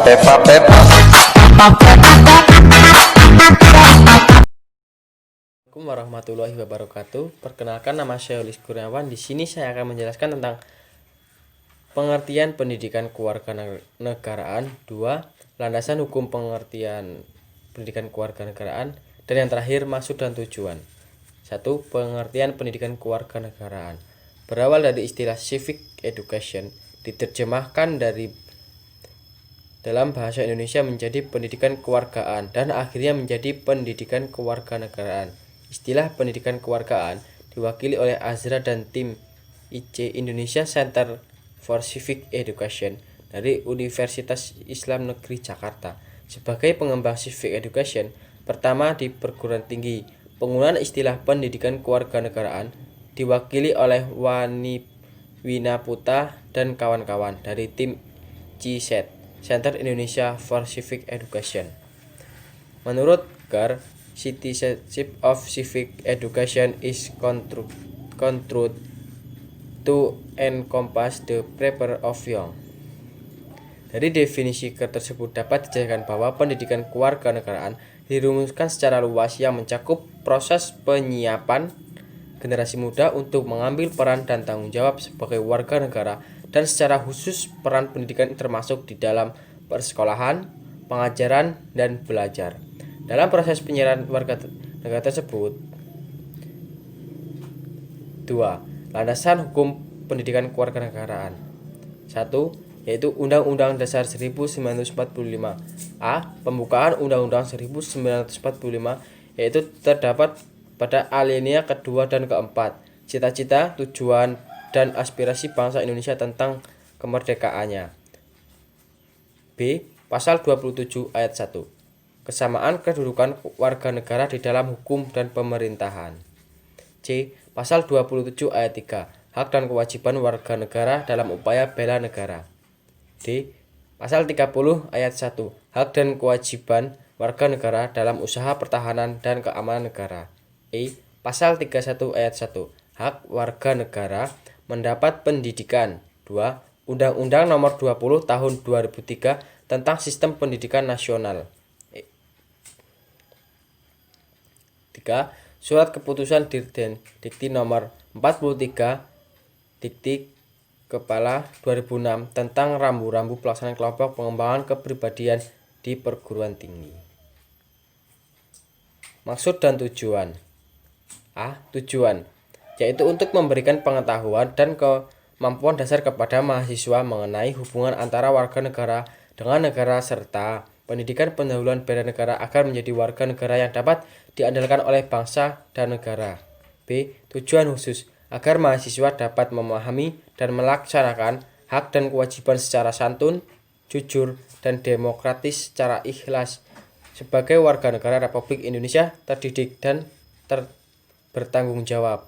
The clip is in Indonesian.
Assalamualaikum warahmatullahi wabarakatuh. Perkenalkan, nama saya Ulis Kurniawan. Di sini saya akan menjelaskan tentang pengertian pendidikan kewarganegaraan, 2, landasan hukum pengertian pendidikan kewarganegaraan, dan yang terakhir maksud dan tujuan. 1. Pengertian pendidikan kewarganegaraan berawal dari istilah civic education, diterjemahkan dalam bahasa Indonesia menjadi pendidikan kewargaan dan akhirnya menjadi pendidikan kewarganegaraan. Istilah pendidikan kewargaan diwakili oleh Azra dan tim IC Indonesia Center for Civic Education dari Universitas Islam Negeri Jakarta. Sebagai pengembang civic education pertama di perguruan tinggi, penggunaan istilah pendidikan kewarganegaraan diwakili oleh Wani Winaputa dan kawan-kawan dari tim CICED, Center Indonesia for Civic Education. Menurut GAR, citizenship of civic education is construed to encompass the prepare of young. Dari definisi tersebut dapat dijelaskan bahwa pendidikan kewarganegaraan dirumuskan secara luas yang mencakup proses penyiapan generasi muda untuk mengambil peran dan tanggung jawab sebagai warga negara, dan secara khusus peran pendidikan termasuk di dalam persekolahan, pengajaran, dan belajar. Dalam proses penyerahan warga negara tersebut, 2. Landasan hukum pendidikan kewarganegaraan. 1. Yaitu Undang-Undang Dasar 1945. A. Pembukaan Undang-Undang 1945, yaitu terdapat pada alinea kedua dan keempat, cita-cita, tujuan, dan aspirasi bangsa Indonesia tentang kemerdekaannya. B. Pasal 27 ayat 1. Kesamaan kedudukan warga negara di dalam hukum dan pemerintahan. C. Pasal 27 ayat 3. Hak dan kewajiban warga negara dalam upaya bela negara. D. Pasal 30 ayat 1. Hak dan kewajiban warga negara dalam usaha pertahanan dan keamanan negara. E. Pasal 31 ayat 1. Hak warga negara mendapat pendidikan. 2. Undang-Undang Nomor 20 Tahun 2003 tentang Sistem Pendidikan Nasional. 3. Surat Keputusan Dirjen Dikti Nomor 43 Dikti Kepala 2006 tentang rambu-rambu pelaksanaan kelompok pengembangan kepribadian di perguruan tinggi. Maksud dan tujuan. A. Tujuan, yaitu untuk memberikan pengetahuan dan kemampuan dasar kepada mahasiswa mengenai hubungan antara warga negara dengan negara serta pendidikan pendahuluan bela negara agar menjadi warga negara yang dapat diandalkan oleh bangsa dan negara. B. Tujuan khusus, agar mahasiswa dapat memahami dan melaksanakan hak dan kewajiban secara santun, jujur, dan demokratis secara ikhlas sebagai warga negara Republik Indonesia terdidik dan bertanggung jawab.